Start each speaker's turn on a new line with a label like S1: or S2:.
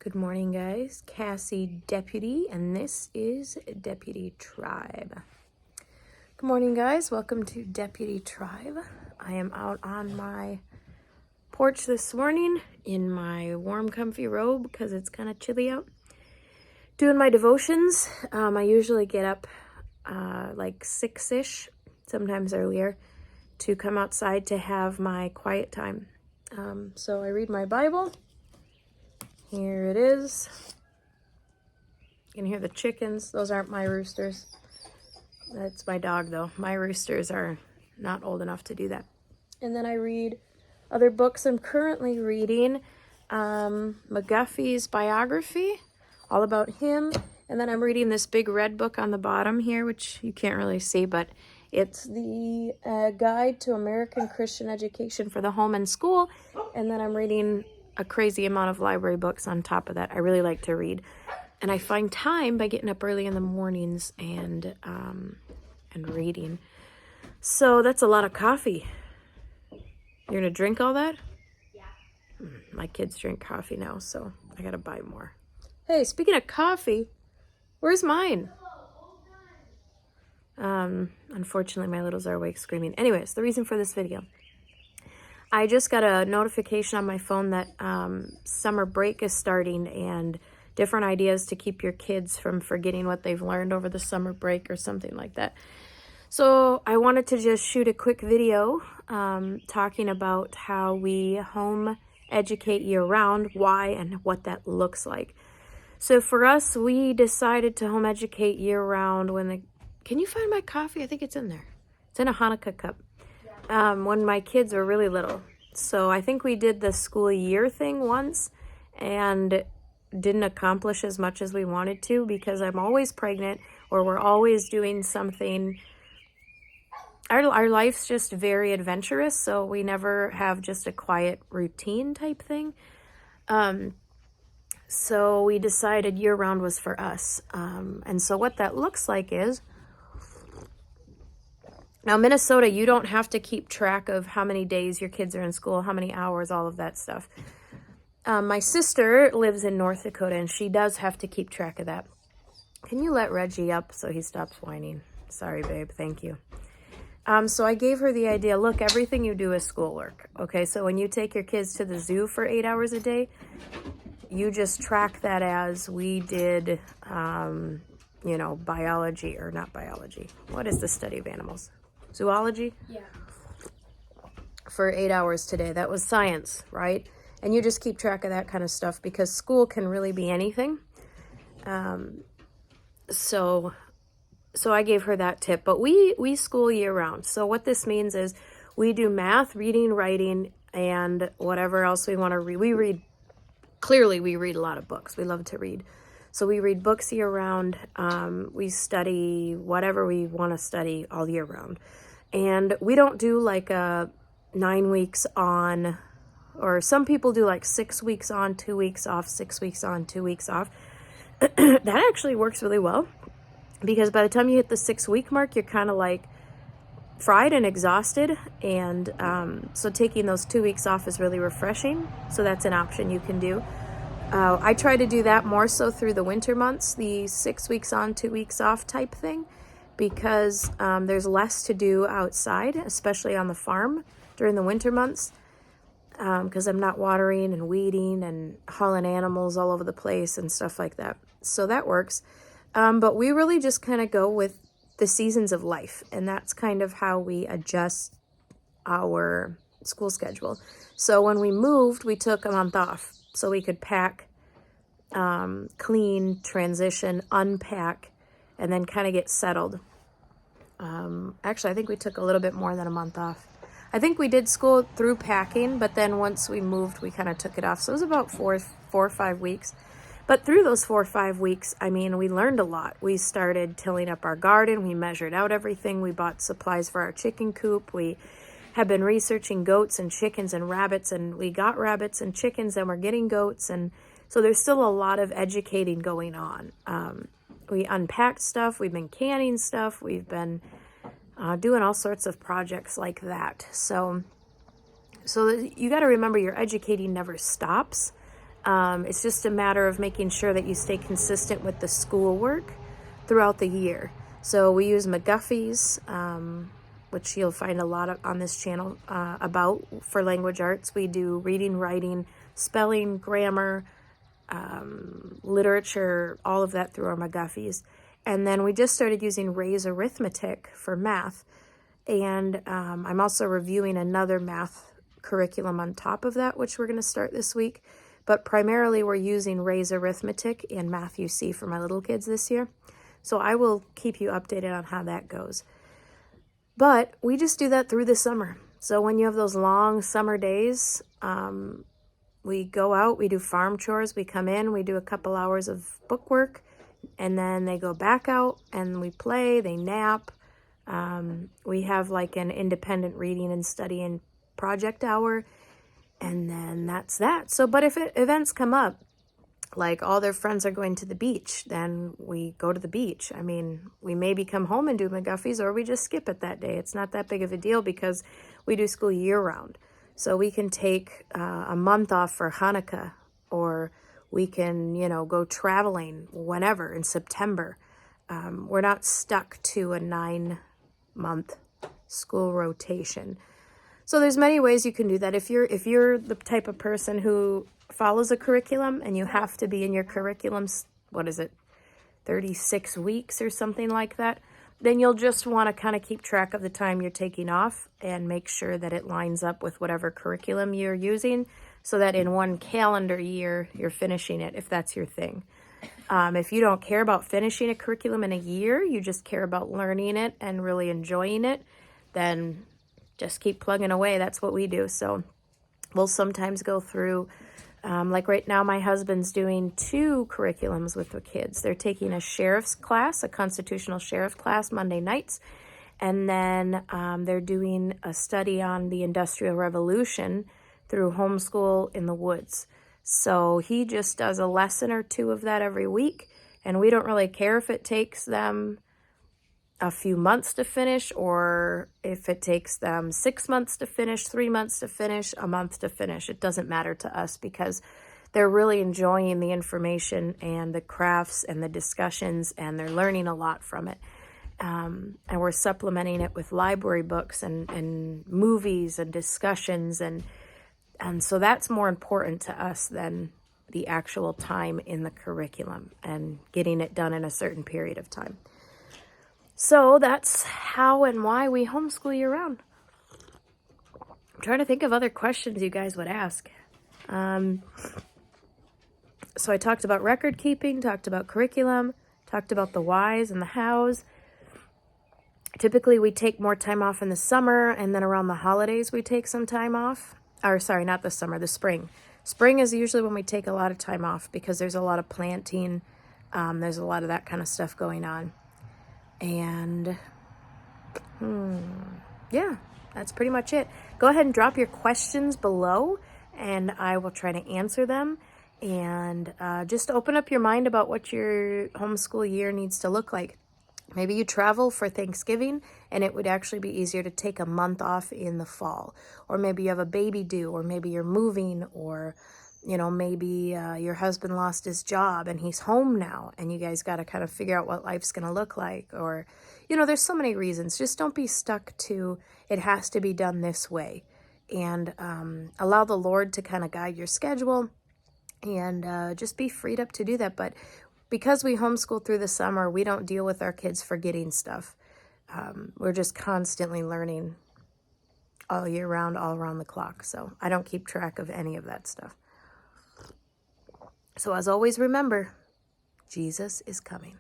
S1: Good morning, guys. Cassie Deputy, and this is Deputy Tribe. Good morning, guys. Welcome to Deputy Tribe. I am out on my porch this morning in my warm, comfy robe because it's kind of chilly out. Doing my devotions. I usually get up like 6-ish, sometimes earlier, to come outside to have my quiet time. So I read my Bible. Here it is. You can hear the chickens. Those aren't my roosters. That's my dog, though. My roosters are not old enough to do that. And then I read other books. I'm currently reading McGuffey's biography, all about him. And then I'm reading this big red book on the bottom here, which you can't really see, but it's the Guide to American Christian Education for the Home and School. And then I'm reading a crazy amount of library books on top of that. I really like to read. And I find time by getting up early in the mornings and reading. So that's a lot of coffee. You're going to drink all that? Yeah. My kids drink coffee now, so I got to buy more. Hey, speaking of coffee, where's mine? Unfortunately, my littles are awake screaming. Anyways, the reason for this video. I just got a notification on my phone that summer break is starting and different ideas to keep your kids from forgetting what they've learned over the summer break or something like that. So I wanted to just shoot a quick video talking about how we home educate year-round, why, and what that looks like. So for us, we decided to home educate year-round when the... Can you find my coffee? I think it's in there. It's in a Hanukkah cup. When my kids were really little. So I think we did the school year thing once and didn't accomplish as much as we wanted to because I'm always pregnant or we're always doing something. Our life's just very adventurous, so we never have just a quiet routine type thing. So we decided year-round was for us. And so what that looks like is, now, Minnesota, you don't have to keep track of how many days your kids are in school, how many hours, all of that stuff. My sister lives in North Dakota, and she does have to keep track of that. Can you let Reggie up so he stops whining? Sorry, babe. Thank you. So I gave her the idea, look, everything you do is schoolwork. Okay, so when you take your kids to the zoo for 8 hours a day, you just track that as we did, biology, or not biology. What is the study of animals? Zoology? Yeah. For 8 hours today. That was science, right? And you just keep track of that kind of stuff because school can really be anything. So I gave her that tip. But we school year round. So what this means is we do math, reading, writing, and whatever else we want to read. We read a lot of books. We love to read. So we read books year round. We study whatever we want to study all year round. And we don't do like a 9 weeks on, or some people do like 6 weeks on, 2 weeks off, 6 weeks on, 2 weeks off. That actually works really well because by the time you hit the 6-week mark, you're kind of like fried and exhausted. And so taking those 2 weeks off is really refreshing. So that's an option you can do. I try to do that more so through the winter months, the 6 weeks on, 2 weeks off type thing, because there's less to do outside, especially on the farm during the winter months, because I'm not watering and weeding and hauling animals all over the place and stuff like that. So that works. But we really just kind of go with the seasons of life, and that's kind of how we adjust our school schedule. So when we moved, we took a month off so we could pack, clean, transition, unpack, and then kind of get settled. Actually, I think we took a little bit more than a month off. I think we did school through packing, but then once we moved, we kind of took it off. So it was about four or 5 weeks. But through those 4 or 5 weeks, I mean, we learned a lot. We started tilling up our garden. We measured out everything. We bought supplies for our chicken coop. We have been researching goats and chickens and rabbits, and we got rabbits and chickens, and we're getting goats. And so there's still a lot of educating going on. We unpacked stuff. We've been canning stuff. We've been doing all sorts of projects like that. So you got to remember your educating never stops. It's just a matter of making sure that you stay consistent with the schoolwork throughout the year. So we use McGuffey's, which you'll find a lot of on this channel about for language arts. We do reading, writing, spelling, grammar, literature, all of that through our McGuffey's. And then we just started using Ray's Arithmetic for math. And I'm also reviewing another math curriculum on top of that, which we're going to start this week. But primarily we're using Ray's Arithmetic and Math UC for my little kids this year. So I will keep you updated on how that goes. But we just do that through the summer. So when you have those long summer days, we go out, we do farm chores, we come in, we do a couple hours of book work, and then they go back out and we play, they nap. We have like an independent reading and studying project hour, and then that's that. So, but if events come up, like all their friends are going to the beach, then we go to the beach. I mean, we maybe come home and do McGuffey's, or we just skip it that day. It's not that big of a deal because we do school year round. So we can take a month off for Hanukkah, or we can, go traveling whenever in September. We're not stuck to a 9-month school rotation. So there's many ways you can do that. If you're the type of person who follows a curriculum and you have to be in your curriculum, 36 weeks or something like that, then you'll just want to kind of keep track of the time you're taking off and make sure that it lines up with whatever curriculum you're using, so that in one calendar year you're finishing it, if that's your thing. If you don't care about finishing a curriculum in a year, you just care about learning it and really enjoying it, then just keep plugging away. That's what we do. So we'll sometimes go through, like right now, my husband's doing 2 curriculums with the kids. They're taking a sheriff's class, a constitutional sheriff class, Monday nights. And then they're doing a study on the Industrial Revolution through Homeschool in the Woods. So he just does a lesson or 2 of that every week. And we don't really care if it takes them a few months to finish, or if it takes them 6 months to finish, 3 months to finish, a month to finish. It doesn't matter to us because they're really enjoying the information and the crafts and the discussions, and they're learning a lot from it. And we're supplementing it with library books and movies and discussions, and so that's more important to us than the actual time in the curriculum and getting it done in a certain period of time. So that's how and why we homeschool year round. I'm trying to think of other questions you guys would ask. So I talked about record keeping, talked about curriculum, talked about the whys and the hows. Typically we take more time off in the summer, and then around the holidays we take some time off. Or sorry, not the summer, the spring. Spring is usually when we take a lot of time off because there's a lot of planting. There's a lot of that kind of stuff going on. And yeah, that's pretty much it. Go ahead and drop your questions below, and I will try to answer them. And just open up your mind about what your homeschool year needs to look like. Maybe you travel for Thanksgiving, and it would actually be easier to take a month off in the fall. Or maybe you have a baby due, or maybe you're moving, or maybe your husband lost his job and he's home now, and you guys got to kind of figure out what life's going to look like. Or, there's so many reasons. Just don't be stuck to it has to be done this way, and allow the Lord to kind of guide your schedule, and just be freed up to do that. But because we homeschool through the summer, we don't deal with our kids forgetting stuff. We're just constantly learning all year round, all around the clock. So I don't keep track of any of that stuff. So as always, remember, Jesus is coming.